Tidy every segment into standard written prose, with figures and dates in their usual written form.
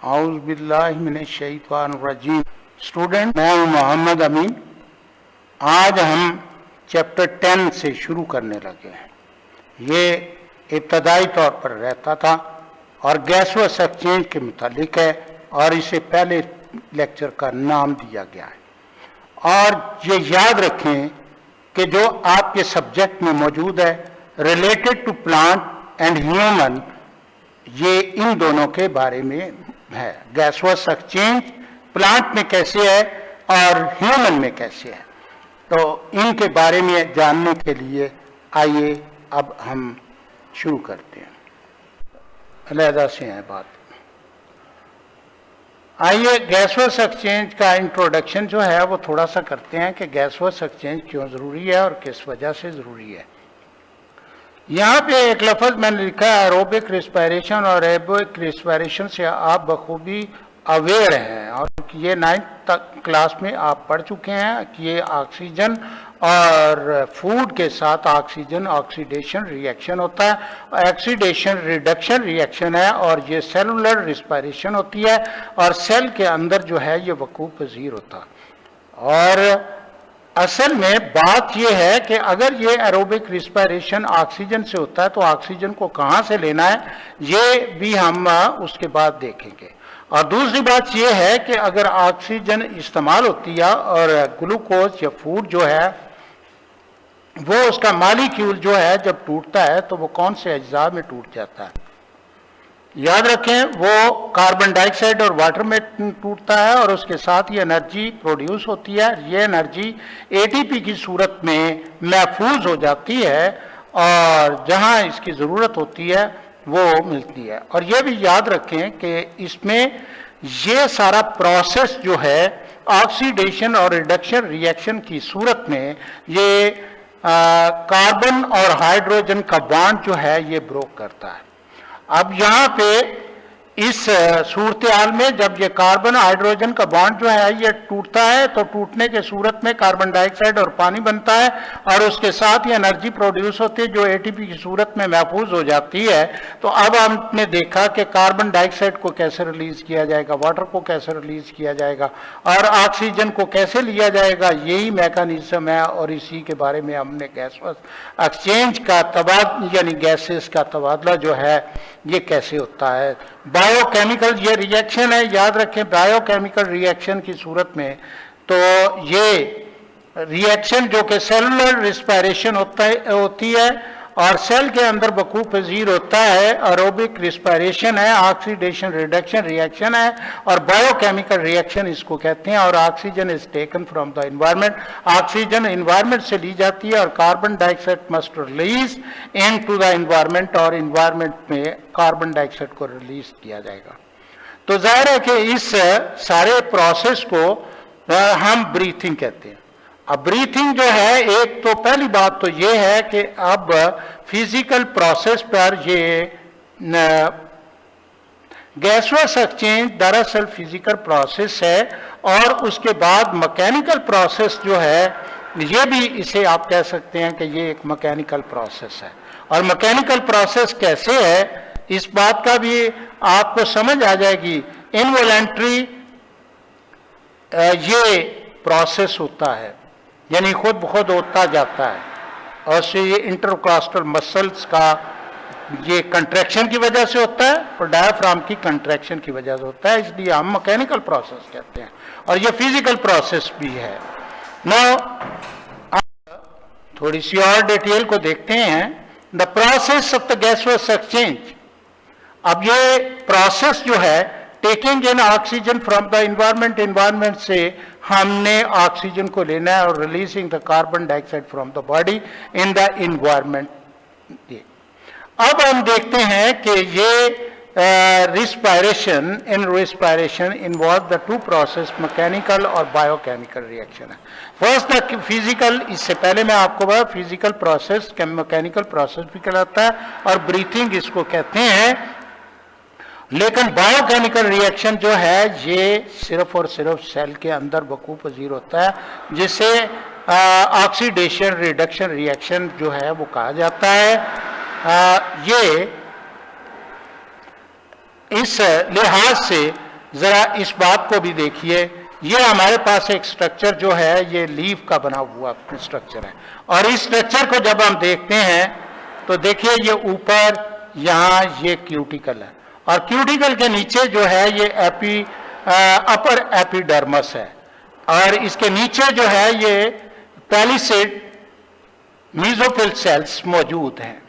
औज़ बिल्लाहि मिनश शैतानिर रजीम। स्टूडेंट, मैं हूँ मोहम्मद अमीन। आज हम चैप्टर 10 से शुरू करने लगे हैं। ये इब्तदाई तौर पर रहता था और गैसोस एक्सचेंज के मुतालिक है और इसे पहले लेक्चर का नाम दिया गया है। और ये याद रखें कि जो आपके सब्जेक्ट में मौजूद है related to plant and human, ये इन दोनों के बारे में है। गैसोस एक्सचेंज प्लांट में कैसे है और ह्यूमन में कैसे है, तो इनके बारे में जानने के लिए आइए अब हम शुरू करते हैं। अलहदा से है बात। आइए गैसोस एक्सचेंज का इंट्रोडक्शन जो है वो थोड़ा सा करते हैं कि गैसोस एक्सचेंज क्यों ज़रूरी है और किस वजह से ज़रूरी है। यहाँ पे एक लफ्ज़ मैंने लिखा है एरोबिक रिस्पायरेशन, और एरोबिक रिस्पायरेशन से आप बखूबी अवेयर हैं और ये 9th क्लास में आप पढ़ चुके हैं कि ये ऑक्सीजन और फूड के साथ ऑक्सीजन ऑक्सीडेशन रिएक्शन होता है। ऑक्सीडेशन रिडक्शन रिएक्शन है और ये सेलुलर रिस्पायरेशन होती है और सेल के अंदर जो है ये वकूफ़ पजीर होता है। और असल में बात यह है कि अगर ये एरोबिक रिस्पायरेशन ऑक्सीजन से होता है तो ऑक्सीजन को कहाँ से लेना है ये भी हम उसके बाद देखेंगे। और दूसरी बात यह है कि अगर ऑक्सीजन इस्तेमाल होती है और ग्लूकोज या फूड जो है वो उसका मॉलिक्यूल जो है जब टूटता है तो वो कौन से अज्जा में टूट जाता है। याद रखें वो कार्बन डाइऑक्साइड और वाटर में टूटता है और उसके साथ ही एनर्जी प्रोड्यूस होती है। ये एनर्जी एटीपी की सूरत में महफूज हो जाती है और जहां इसकी ज़रूरत होती है वो मिलती है। और ये भी याद रखें कि इसमें ये सारा प्रोसेस जो है ऑक्सीडेशन और रिडक्शन रिएक्शन की सूरत में ये कार्बन और हाइड्रोजन का बॉन्ड जो है ये ब्रोक करता है। अब यहाँ पे इस सूरत हाल में जब ये कार्बन हाइड्रोजन का बॉन्ड जो है ये टूटता है तो टूटने के सूरत में कार्बन डाइऑक्साइड और पानी बनता है और उसके साथ ही एनर्जी प्रोड्यूस होती है जो एटीपी की सूरत में महफूज हो जाती है। तो अब हमने देखा कि कार्बन डाइऑक्साइड को कैसे रिलीज किया जाएगा, वाटर को कैसे रिलीज किया जाएगा और ऑक्सीजन को कैसे लिया जाएगा, यही मैकेनिज्म है और इसी के बारे में हमने गैसोस एक्सचेंज का तबादला यानी गैसेस का तबादला जो है ये कैसे होता है। बायोकेमिकल ये रिएक्शन है, याद रखें बायोकेमिकल रिएक्शन की सूरत में तो ये रिएक्शन जो कि सेलुलर रिस्पायरेशन होती है और सेल के अंदर वकूफ़ पजीर होता है, एरोबिक रिस्पायरेशन है, ऑक्सीडेशन रिडक्शन रिएक्शन है और बायोकेमिकल रिएक्शन इसको कहते हैं। और oxygen is taken from the environment, oxygen environment से ली जाती है और carbon dioxide must release into the environment और एनवायरनमेंट में कार्बन डाइऑक्साइड को रिलीज किया जाएगा। तो जाहिर है कि इस सारे प्रोसेस को हम ब्रीथिंग कहते हैं। अब ब्रीथिंग जो है, एक तो पहली बात तो ये है कि अब फिजिकल प्रोसेस पर ये गैसोस एक्सचेंज दरअसल फिजिकल प्रोसेस है और उसके बाद मैकेनिकल प्रोसेस जो है ये भी इसे आप कह सकते हैं कि ये एक मैकेनिकल प्रोसेस है। और मैकेनिकल प्रोसेस कैसे है इस बात का भी आपको समझ आ जाएगी। इनवॉलंटरी ये प्रोसेस होता है यानी खुद ब खुद होता जाता है और से ये इंटरकॉस्टल मसल्स का ये कंट्रैक्शन की वजह से होता है और डायफ्राम की कंट्रैक्शन की वजह से होता है, इसलिए हम मैकेनिकल प्रोसेस कहते हैं और ये फिजिकल प्रोसेस भी है। नाउ थोड़ी सी और डिटेल को देखते हैं। The process of the gaseous exchange. अब ये प्रोसेस जो है taking in oxygen from the environment, environment से हमने ऑक्सीजन को लेना है और releasing the carbon dioxide from the body in the environment. अब हम देखते हैं कि ये respiration involve the two process mechanical और बायोकेमिकल रिएक्शन है। फर्स्ट द फिजिकल, इससे पहले मैं आपको बताया फिजिकल प्रोसेस मैकेनिकल प्रोसेस भी कहलाता है और ब्रीथिंग इसको कहते हैं। लेकिन बायोकेमिकल रिएक्शन जो है ये सिर्फ और सिर्फ सेल के अंदर वकूफ़ पजीर होता है जिसे ऑक्सीडेशन रिडक्शन रिएक्शन जो है वो कहा जाता है। ये इस लिहाज से जरा इस बात को भी देखिए, ये हमारे पास एक स्ट्रक्चर जो है ये लीफ का बना हुआ स्ट्रक्चर है, और इस स्ट्रक्चर को जब हम देखते हैं तो देखिए ये ऊपर यहाँ ये क्यूटिकल है, और क्यूटिकल के नीचे जो है ये अपर एपिडर्मस है, और इसके नीचे जो है ये पैलिसेड मीजोफिल सेल्स मौजूद हैं,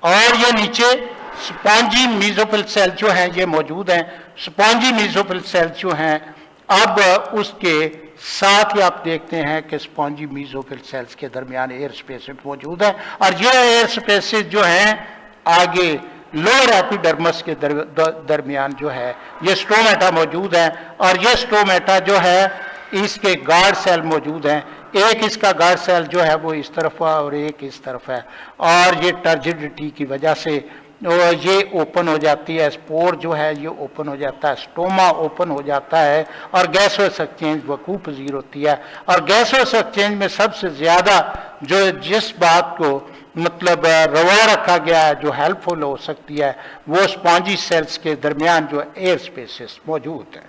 और ये नीचे स्पॉन्जी मीजोफिल सेल जो हैं ये मौजूद हैं। स्पॉन्जी मीजोफिल सेल जो हैं, अब उसके साथ ही आप देखते हैं कि स्पॉन्जी मीजोफिल सेल्स के दरमियान एयर स्पेसेस मौजूद है, और ये एयर स्पेसेस जो हैं आगे लोअर एपिडर्मस के दरमियान जो है ये स्टोमेटा मौजूद है, और ये स्टोमेटा जो है इसके गार्ड सेल मौजूद हैं। एक इसका गार्ड सेल जो है वो इस तरफ है और एक इस तरफ है, और ये टर्जिडिटी की वजह से ये ओपन हो जाती है, स्पोर जो है ये ओपन हो जाता है, स्टोमा ओपन हो जाता है, और गैसोस एक्सचेंज वकूफ़ पजीर होती है। और गैसोस एक्सचेंज में सबसे ज़्यादा जो जिस बात को मतलब रवा रखा गया है, जो हेल्पफुल हो सकती है, वो स्पॉन्जी सेल्स के दरमियान जो एयर स्पेसेस मौजूद है।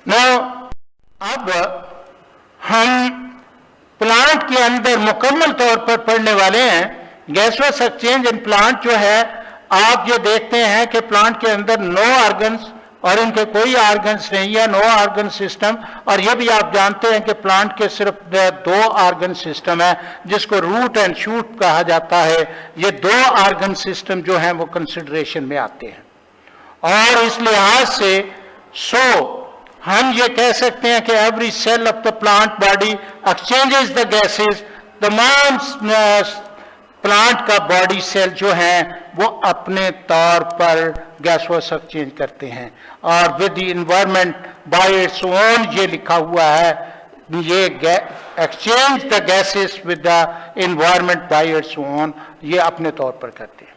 नाउ अब हम प्लांट के अंदर मुकम्मल तौर पर पढ़ने वाले हैं गैसोस एक्सचेंज इन प्लांट जो है। आप ये देखते हैं कि प्लांट के अंदर 9 ऑर्गन्स और इनके कोई ऑर्गन्स नहीं है, 9 ऑर्गन सिस्टम, और ये भी आप जानते हैं कि प्लांट के सिर्फ 2 ऑर्गन सिस्टम है जिसको रूट एंड शूट कहा जाता है। ये 2 ऑर्गन सिस्टम जो हैं वो कंसिडरेशन में आते हैं, और इस लिहाज से हम ये कह सकते हैं कि every cell of the plant body exchanges the gases. तमाम प्लांट का बॉडी सेल जो है वो अपने तौर पर गैसोस एक्सचेंज करते हैं, और with the environment by its own ये लिखा हुआ है, ये exchange the gases with the environment by its own, ये अपने तौर पर करते हैं।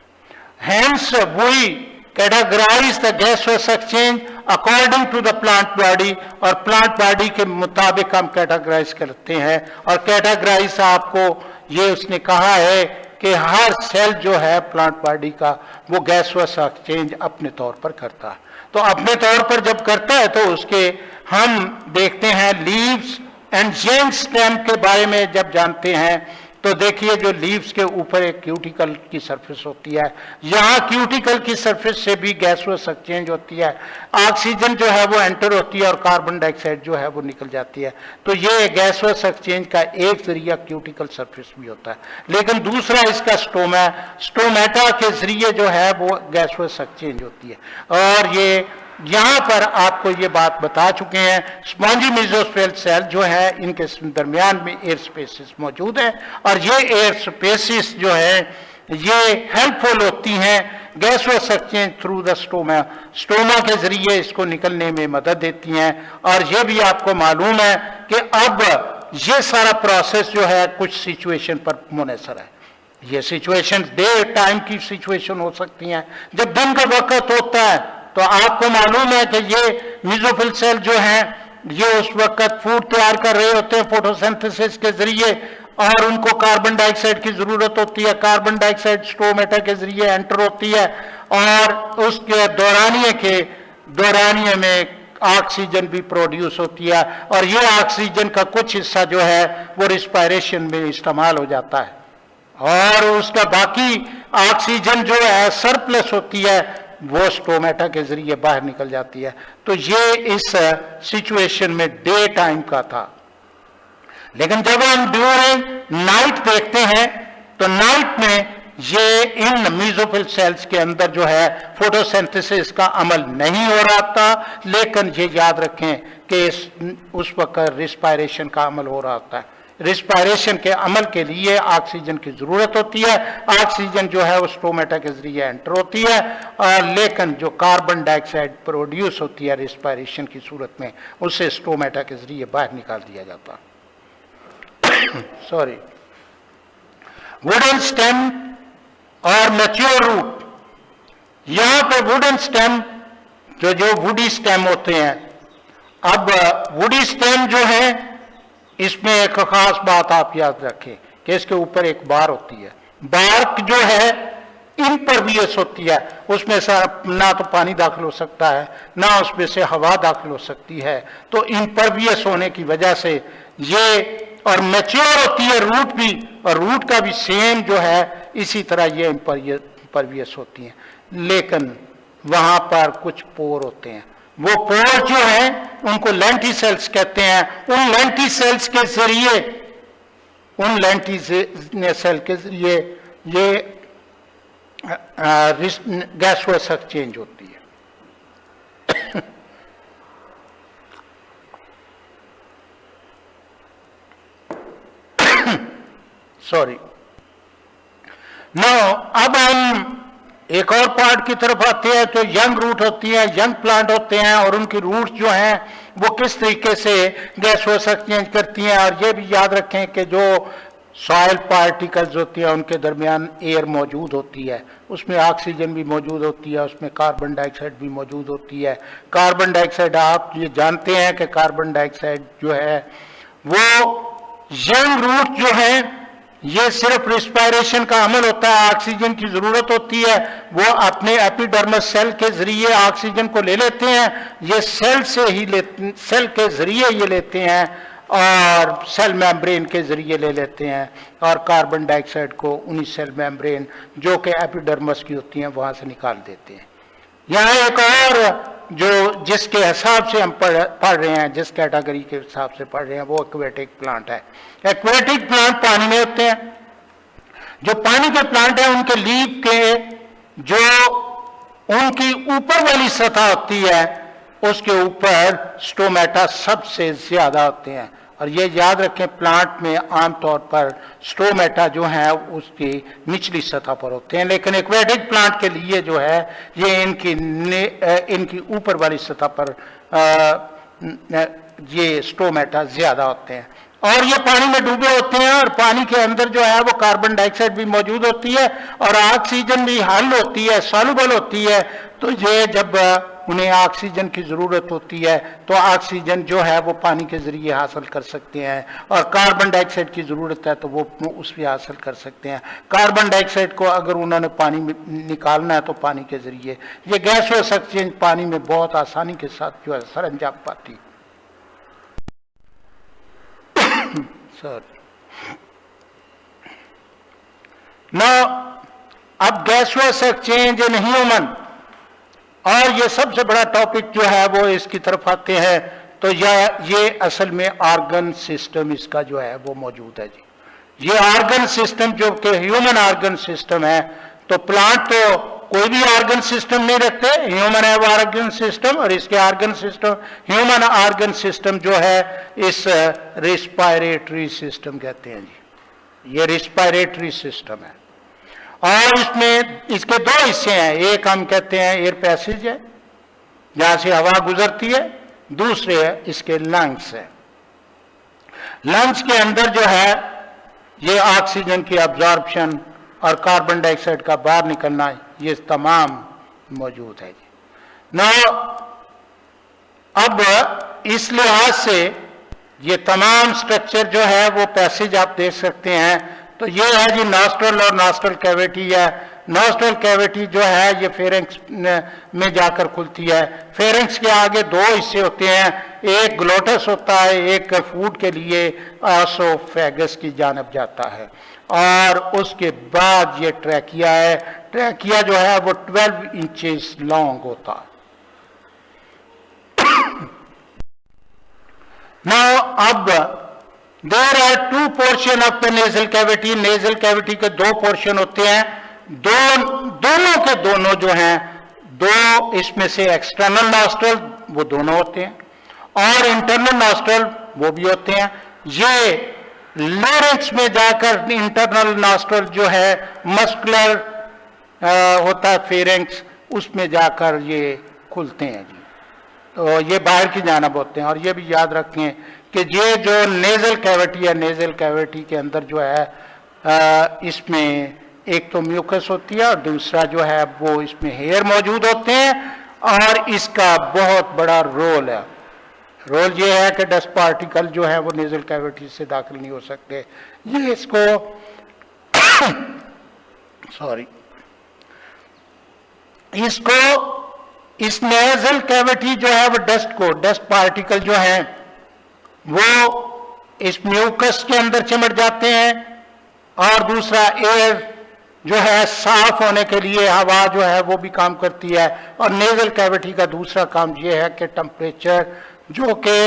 Hence we categorise the gaseous exchange according to the plant body, और प्लांट बॉडी के मुताबिक हम कैटेगराइज करते हैं। और कैटेगराइज आपको ये उसने कहा है कि हर सेल जो है प्लांट बॉडी का वो गैसोस एक्सचेंज अपने तौर पर करता है। तो अपने तौर पर जब करता है तो उसके हम देखते हैं लीव्स एंड यंग स्टेम के बारे में जब जानते हैं तो देखिए जो लीव्स के ऊपर एक क्यूटिकल की सरफेस होती है, यहाँ क्यूटिकल की सरफेस से भी गैसोस एक्सचेंज होती है, ऑक्सीजन जो है वो एंटर होती है और कार्बन डाइऑक्साइड जो है वो निकल जाती है। तो ये गैसोस एक्सचेंज का एक जरिया क्यूटिकल सरफेस भी होता है, लेकिन दूसरा इसका स्टोमेटा के जरिए जो है वो गैसोस एक्सचेंज होती है। और ये यहां पर आपको ये बात बता चुके हैं, स्पॉन्जी मेसोस्फेरिकल सेल जो है इनके दरमियान में एयर स्पेसेस मौजूद है, और ये एयर स्पेसेस जो है ये हेल्पफुल होती हैं गैसोस एक्सचेंज थ्रू द स्टोमा के जरिए इसको निकलने में मदद देती हैं। और ये भी आपको मालूम है कि अब ये सारा प्रोसेस जो है कुछ सिचुएशन पर मुनहसर है। ये सिचुएशन डे टाइम की सिचुएशन हो सकती हैं, जब दिन का वक्त होता है तो आपको मालूम है कि ये मेसोफिल सेल जो हैं ये उस वक्त फूड तैयार कर रहे होते हैं फोटोसिंथेसिस के जरिए, और उनको कार्बन डाइऑक्साइड की जरूरत होती है। कार्बन डाइऑक्साइड स्टोमेटा के जरिए एंटर होती है, और उसके दौरानिए में ऑक्सीजन भी प्रोड्यूस होती है, और ये ऑक्सीजन का कुछ हिस्सा जो है वो रिस्पायरेशन में इस्तेमाल हो जाता है, और उसका बाकी ऑक्सीजन जो है सरप्लस होती है वो स्टोमेटा के जरिए बाहर निकल जाती है। तो ये इस सिचुएशन में डे टाइम का था। लेकिन जब हम ड्यूरिंग नाइट देखते हैं तो नाइट में ये इन मेसोफिल सेल्स के अंदर जो है फोटोसिंथेसिस का अमल नहीं हो रहा था, लेकिन ये याद रखें कि उस वक्त रिस्पायरेशन का अमल हो रहा होता है। रिस्पायरेशन के अमल के लिए ऑक्सीजन की जरूरत होती है, ऑक्सीजन जो है वो स्टोमेटा के जरिए एंटर होती है, और लेकिन जो कार्बन डाइऑक्साइड प्रोड्यूस होती है रिस्पायरेशन की सूरत में उसे स्टोमेटा के जरिए बाहर निकाल दिया जाता सॉरी। वुडन स्टेम और मैच्योर रूट, यहां पर वुडन स्टेम जो वुडी स्टेम होते हैं, अब वुडी स्टेम जो है इसमें एक खास बात आप याद रखें कि इसके ऊपर एक बार होती है। बार्क जो है इम्परवियस होती है, उसमें से ना तो पानी दाखिल हो सकता है ना उसमें से हवा दाखिल हो सकती है। तो इम्परवियस होने की वजह से ये, और मैच्योर होती है रूट भी, और रूट का भी सेम जो है इसी तरह ये इम्परवियस होती है। लेकिन वहां पर कुछ पोर होते हैं, वो पोर जो है उनको लेंटिसेल्स कहते हैं। उन लेंटिसेल्स के जरिए, उन लेंटिसेल के जरिए ये गैसोस एक्सचेंज होती है। सॉरी। नाउ अब हम एक और पार्ट की तरफ आते हैं। तो यंग रूट होती है, यंग प्लांट होते हैं, और उनकी रूट जो हैं वो किस तरीके से गैसोस एक्सचेंज करती हैं। और ये भी याद रखें कि जो सॉइल पार्टिकल्स होती है उनके दरमियान एयर मौजूद होती है, उसमें ऑक्सीजन भी मौजूद होती है, उसमें कार्बन डाइऑक्साइड भी मौजूद होती है। कार्बन डाइऑक्साइड, आप ये जानते हैं कि कार्बन डाइऑक्साइड जो है वो यंग रूट जो है ये सिर्फ रिस्पायरेशन का अमल होता है, ऑक्सीजन की जरूरत होती है, वो अपने एपिडर्मस सेल के जरिए ऑक्सीजन को ले लेते हैं। ये सेल से ही सेल के जरिए ये लेते हैं और सेल मेम्ब्रेन के जरिए ले लेते हैं, और कार्बन डाइऑक्साइड को उन्हीं सेल मेम्ब्रेन जो कि एपिडर्मस की होती हैं वहां से निकाल देते हैं। यहाँ एक और जो जिसके हिसाब से हम पढ़ रहे हैं, जिस कैटेगरी के हिसाब से पढ़ रहे हैं, वो एक्वेटिक प्लांट है। एक्वेटिक प्लांट पानी में होते हैं। जो पानी के प्लांट हैं उनके लीफ के जो उनकी ऊपर वाली सतह होती है उसके ऊपर स्टोमेटा सबसे ज्यादा होते हैं। और ये याद रखें, प्लांट में आमतौर पर स्टोमेटा जो है उसकी निचली सतह पर होते हैं, लेकिन एक्वेटिक प्लांट के लिए जो है ये इनकी ऊपर वाली सतह पर ये स्टोमेटा ज्यादा होते हैं। और ये पानी में डूबे होते हैं, और पानी के अंदर जो है वो कार्बन डाइऑक्साइड भी मौजूद होती है और ऑक्सीजन भी हल होती है, सॉल्युबल होती है। तो ये जब उन्हें ऑक्सीजन की जरूरत होती है तो ऑक्सीजन जो है वो पानी के जरिए हासिल कर सकते हैं, और कार्बन डाइऑक्साइड की जरूरत है तो वो उससे हासिल कर सकते हैं। कार्बन डाइऑक्साइड को अगर उन्होंने पानी में निकालना है तो पानी के जरिए। ये गैसोस एक्सचेंज पानी में बहुत आसानी के साथ जो है सर अंजाम पाती। नाउ अब गैसोस एक्सचेंज इन ह्यूमन, और ये सबसे बड़ा टॉपिक जो है वो इसकी तरफ आते हैं। तो ये असल में ऑर्गन सिस्टम इसका जो है वो मौजूद है जी। ये ऑर्गन सिस्टम जो कि ह्यूमन ऑर्गन सिस्टम है, तो प्लांट तो कोई भी ऑर्गन सिस्टम नहीं रखते, ह्यूमन है वो ऑर्गन सिस्टम, और इसके organ system, human organ system जो है इस रिस्पायरेटरी सिस्टम कहते हैं जी। ये रिस्पायरेटरी सिस्टम है, और इसमें इसके दो हिस्से हैं। एक हम कहते हैं एयर पैसेज है, जहां से हवा गुजरती है, दूसरे है इसके लंग्स है। लंग्स के अंदर जो है ये ऑक्सीजन की अब्जॉर्प्शन और कार्बन डाइऑक्साइड का बाहर निकलना, ये तमाम मौजूद है जी। ना अब इस लिहाज से ये तमाम स्ट्रक्चर जो है वो पैसेज आप देख सकते हैं। तो ये है जी नॉस्ट्रल और नॉस्ट्रल कैविटी है। नॉस्ट्रल कैविटी जो है ये फेरेंक्स में जाकर खुलती है। फेरेंक्स के आगे दो हिस्से होते हैं, एक ग्लोटस होता है, एक फूड के लिए एसोफेगस की जानब जाता है, और उसके बाद ये ट्रैकिया है। ट्रैकिया जो है वो 12 इंचेस लॉन्ग होता है। नाउ अब there are two portion of the nasal cavity. Nasal cavity के दो पोर्शन होते हैं, दोनों के दोनों जो हैं, दो इसमें से एक्सटर्नल नॉस्ट्रल वो दोनों होते हैं, और इंटरनल नॉस्ट्रल वो भी होते हैं। ये लॉरेंस में जाकर इंटरनल नॉस्ट्रल जो है मस्कुलर होता है फेरेंक्स, उसमें जाकर ये खुलते हैं जी। तो ये बाहर की जानब होते हैं। और ये भी याद रखें कि ये जो नेजल कैविटी है, नेजल कैविटी के अंदर जो है इसमें एक तो म्यूकस होती है और दूसरा जो है वो इसमें हेयर मौजूद होते हैं, और इसका बहुत बड़ा रोल है। रोल ये है कि डस्ट पार्टिकल जो है वो नेजल कैविटी से दाखिल नहीं हो सकते। ये इसको सॉरी इसको, इस नेजल कैविटी जो है वो डस्ट पार्टिकल जो है वो इस म्यूकस के अंदर चिमट जाते हैं, और दूसरा एयर जो है साफ होने के लिए हवा जो है वो भी काम करती है। और नेजल कैविटी का दूसरा काम ये है कि टेम्परेचर जो कि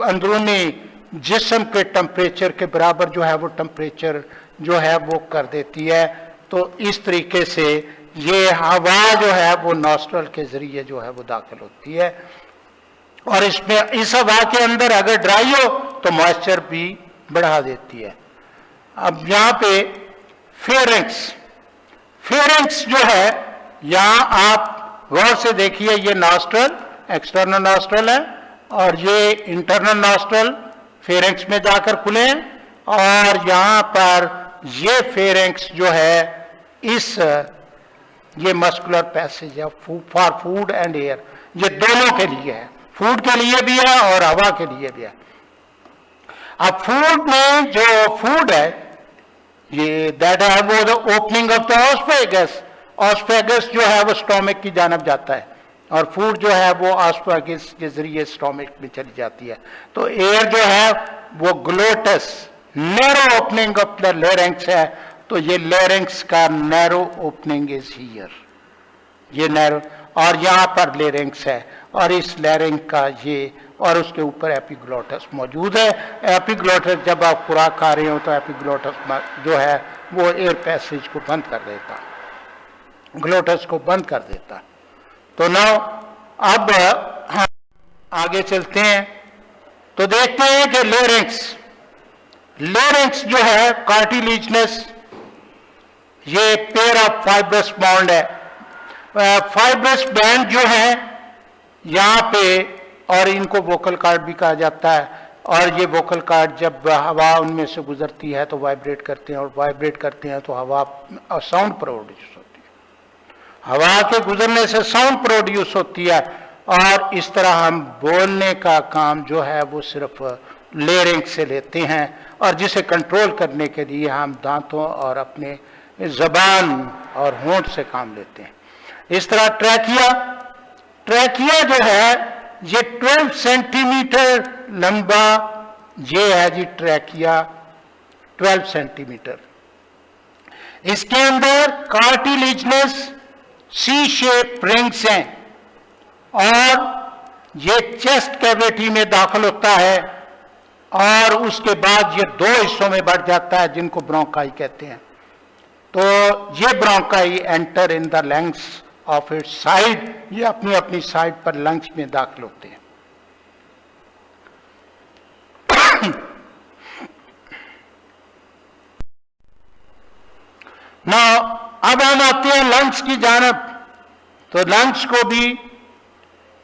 अंदरूनी जिस्म के टेम्परेचर के बराबर जो है वो टेम्परेचर जो है वो कर देती है। तो इस तरीके से ये हवा जो है वो नॉस्ट्रल के जरिए जो है वो दाखिल होती है, और इसमें इस हवा के अंदर अगर ड्राई हो तो मॉइस्चर भी बढ़ा देती है। अब यहाँ पे फेरेंक्स जो है, यहाँ आप गौर से देखिए, ये नॉस्ट्रल एक्सटर्नल नॉस्ट्रल है और ये इंटरनल नॉस्ट्रल फेरेंक्स में जाकर खुले हैं, और यहाँ पर ये फेरेंक्स जो है ये मस्कुलर पैसेज है फॉर फूड एंड एयर, ये दोनों के लिए है, फूड के लिए भी है और हवा के लिए भी है। अब फूड में जो फूड है ये दैट है वो द ओपनिंग ऑफ द ऑस्फेगस जो है वो स्टोमक की जानब जाता है, और फूड जो है वो ऑस्फेगस के जरिए स्टोमक में चली जाती है। तो एयर जो है वो glottis, narrow opening of the larynx है, तो ये लेरिंक्स का नैरो ओपनिंग इज हियर, ये नैरो, और यहां पर लेरिंक्स है, और इस लेरिंग का ये, और उसके ऊपर एपिग्लोटस मौजूद है। एपिग्लोटस जब आप खुराक खा रहे हो तो एपिग्लोटस जो है वो एयर पैसेज को बंद कर देता, ग्लोटस को बंद कर देता। तो नाउ अब हम आगे चलते हैं तो देखते हैं कि लेरिंक्स जो है कार्टिलेजनस, ये पेयर ऑफ फाइब्रस बाउंड है, फाइब्रस बैंड जो है यहाँ पे, और इनको वोकल कार्ड भी कहा जाता है, और ये वोकल कार्ड जब हवा उनमें से गुजरती है तो वाइब्रेट करते हैं, और वाइब्रेट करते हैं तो हवा साउंड प्रोड्यूस होती है, हवा के गुजरने से साउंड प्रोड्यूस होती है, और इस तरह हम बोलने का काम जो है वो सिर्फ लेरिंक्स से लेते हैं, और जिसे कंट्रोल करने के लिए हम दांतों और अपने जबान और होंठ से काम लेते हैं। इस तरह ट्रैकिया जो है ये 12 सेंटीमीटर लंबा, ये है जी ट्रैकिया 12 सेंटीमीटर। इसके अंदर कार्टिलेजनस सी शेप रिंग्स हैं, और ये चेस्ट कैविटी में दाखिल होता है, और उसके बाद ये दो हिस्सों में बढ़ जाता है जिनको ब्रोंकाई कहते हैं। तो ये bronchi enter in the lungs of its side, ये अपनी अपनी साइड पर लंग्स में दाखिल होते हैं। नाउ अब हम आते हैं लंग्स की जानब। तो लंग्स को भी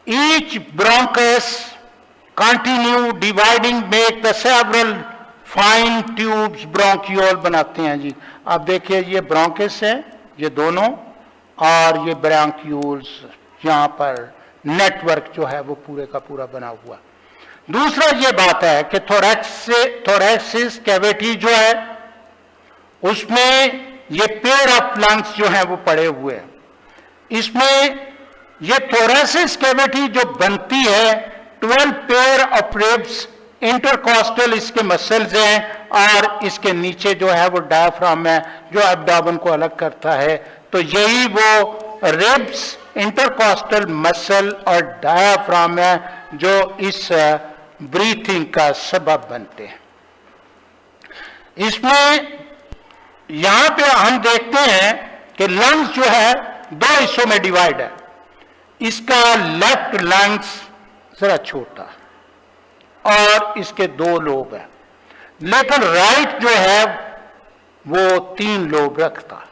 each bronchus continue dividing make the several fine tubes bronchiole बनाते हैं जी। अब देखिए ये ब्रोंकस है, ये दोनों, और ये ब्रोंक्यूल्स, यहाँ पर नेटवर्क जो है वो पूरे का पूरा बना हुआ। दूसरा ये बात है कि थोरैक्सिस कैविटी जो है उसमें ये पेयर ऑफ लंग्स जो है वो पड़े हुए हैं। इसमें ये थोरैसिस कैविटी जो बनती है 12 पेयर ऑफ रिब्स, इंटरकॉस्टल इसके मसल्स हैं, और इसके नीचे जो है वो डायफ्राम है जो एब्डोमेन को अलग करता है। तो यही वो रिब्स, इंटरकॉस्टल मसल और डायफ्राम है जो इस ब्रीथिंग का सबब बनते हैं। इसमें यहां पे हम देखते हैं कि लंग्स जो है दो हिस्सों में डिवाइड है। इसका लेफ्ट लंग्स जरा छोटा और इसके 2 लोब हैं, लेकिन राइट जो है वो 3 लोब रखता।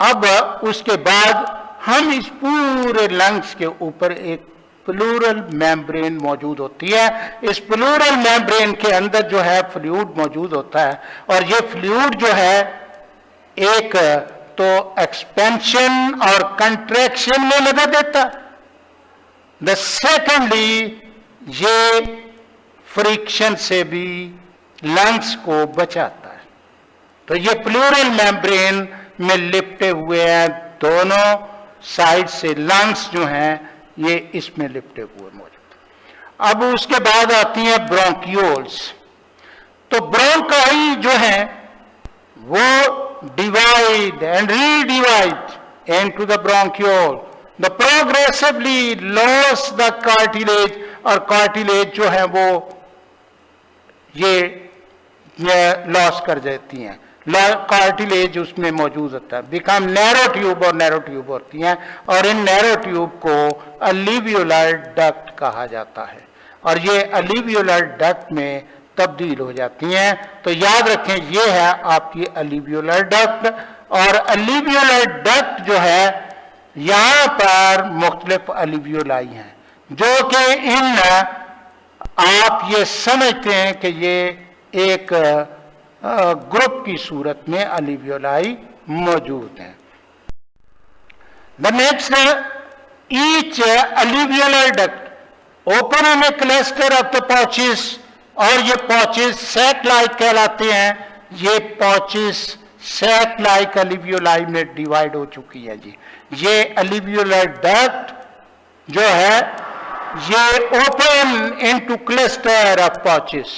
अब उसके बाद हम इस पूरे लंग्स के ऊपर एक प्लूरल मेम्ब्रेन मौजूद होती है। इस प्लूरल मेम्ब्रेन के अंदर जो है फ्लूइड मौजूद होता है, और ये फ्लूइड जो है एक तो एक्सपेंशन और कंट्रैक्शन में मदद देता, द सेकेंडली ये फ्रिक्शन से भी लंग्स को बचाता है। तो ये प्लूरल मेम्ब्रेन में लिपटे हुए हैं दोनों साइड से लंग्स जो हैं ये इसमें लिपटे हुए मौजूद। अब उसके बाद आती हैं ब्रोंकियोल्स। तो ब्रोंकाई जो है वो divide and redivide into the bronchiole, the progressively loss the cartilage, और कार्टिलेज जो है वो ये लॉस कर जाती हैं, कार्टिलेज उसमें मौजूद होता है, बिकम नैरो ट्यूब, और नैरो ट्यूब होती हैं, और इन नैरो ट्यूब को अलिवियोलर डक्ट कहा जाता है, और ये अलिवियोलर डक्ट में तब्दील हो जाती हैं। तो याद रखें ये है आपकी अलिवियोलर डक्ट, और अलिवियोलर डक्ट जो है यहां पर मुख्तलिफ अलिवियोलाई हैं, जो कि इन आप ये समझते हैं कि ये एक ग्रुप की सूरत में अलिवियोलाई मौजूद हैं। The next, each alveolar duct open in a cluster of the pouches, और ये पॉचेस सैक लाइक कहलाते हैं। ये पॉचेस सैक लाइक अलिवियोलाई में डिवाइड हो चुकी है जी। ये अलिवियोलर डक्ट जो है ये open into cluster of pouches,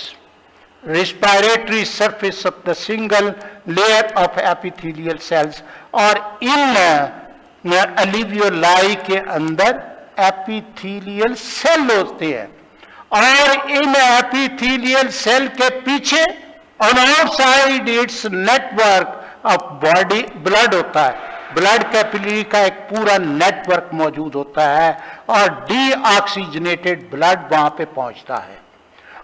respiratory surface of the single layer of epithelial cells, और इन अलिवियोलाई के अंदर एपिथेलियल सेल होते हैं, और इन एपिथेलियल सेल के पीछे on outside it's network of body blood होता है, ब्लड कैपिलरी का एक पूरा नेटवर्क मौजूद होता है, और डीऑक्सीजनेटेड ब्लड वहां पे पहुंचता है।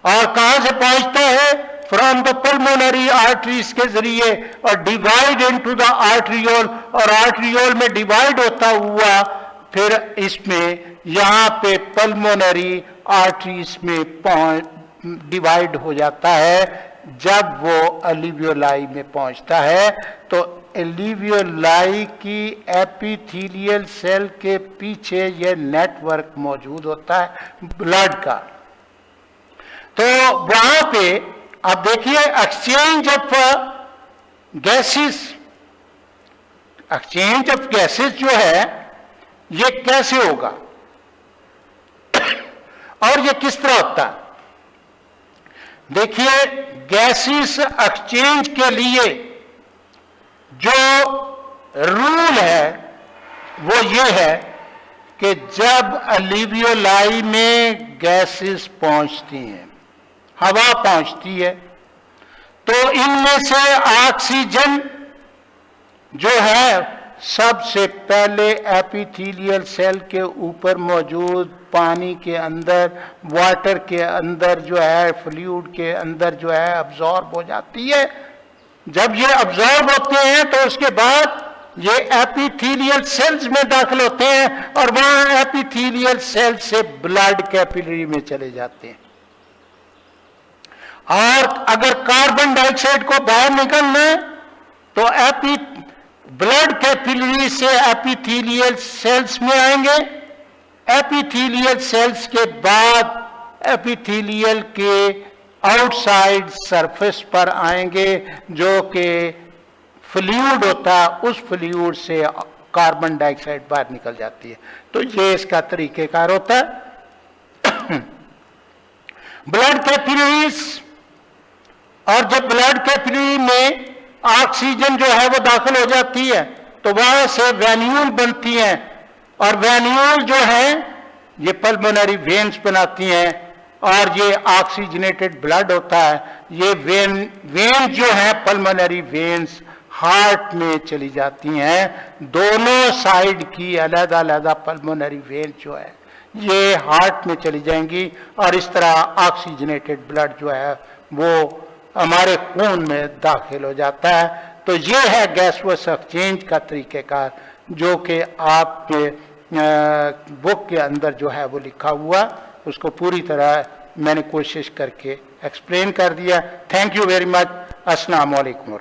और कहां से पहुंचता है? फ्रॉम द पल्मोनरी आर्टरीज के जरिए, और डिवाइड इनटू द आर्ट्रियोल, और आर्ट्रियोल में डिवाइड होता हुआ फिर इसमें यहां पे पल्मोनरी आर्टरीज में डिवाइड हो जाता है। जब वो अलिवियोलाई में पहुंचता है तो अलिवियोलाई की एपिथेलियल सेल के पीछे ये नेटवर्क मौजूद होता है ब्लड का। तो वहां पे आप देखिए exchange of gases, exchange of gases जो है ये कैसे होगा और ये किस तरह होता है? देखिए, गैसेस एक्सचेंज के लिए जो रूल है वो ये है कि जब अलिवियोलाई में गैसेस पहुंचती हैं, हवा पहुंचती है, तो इनमें से ऑक्सीजन जो है सबसे पहले एपिथेलियल सेल के ऊपर मौजूद पानी के अंदर, वाटर के अंदर जो है, फ्लूइड के अंदर जो है अब्जॉर्ब हो जाती है। जब ये अब्जॉर्ब होते हैं तो उसके बाद ये एपिथेलियल सेल्स में दाखिल होते हैं, और वहां एपिथेलियल सेल से ब्लड कैपिलरी में चले जाते हैं। और अगर कार्बन डाइऑक्साइड को बाहर निकलना है तो ब्लड कैपिलरी से एपिथेलियल सेल्स में आएंगे, एपिथेलियल सेल्स के बाद एपिथेलियल के आउटसाइड सरफेस पर आएंगे, जो कि फ्लूइड होता है, उस फ्लूइड से कार्बन डाइऑक्साइड बाहर निकल जाती है। तो ये इसका तरीकेकार होता है। ब्लड कैपिलरीज, और जब ब्लड कैपिलरी में ऑक्सीजन जो है वो दाखिल हो जाती है तो वहां से वेन्यूल बनती हैं, और वेन्यूल जो है ये पल्मोनरी वेन्स बनाती हैं, और ये ऑक्सीजनेटेड ब्लड होता है। ये वेन जो है पल्मोनरी वेन्स हार्ट में चली जाती हैं। दोनों साइड की अलग अलग पल्मोनरी वेन जो है ये हार्ट में चली जाएंगी, और इस तरह ऑक्सीजनेटेड ब्लड जो है वो हमारे खून में दाखिल हो जाता है। तो ये है गैसवस एक्सचेंज का तरीकेकार, जो कि आपके बुक के अंदर जो है वो लिखा हुआ, उसको पूरी तरह मैंने कोशिश करके एक्सप्लेन कर दिया। Thank you very much. अस्सलाम वालेकुम।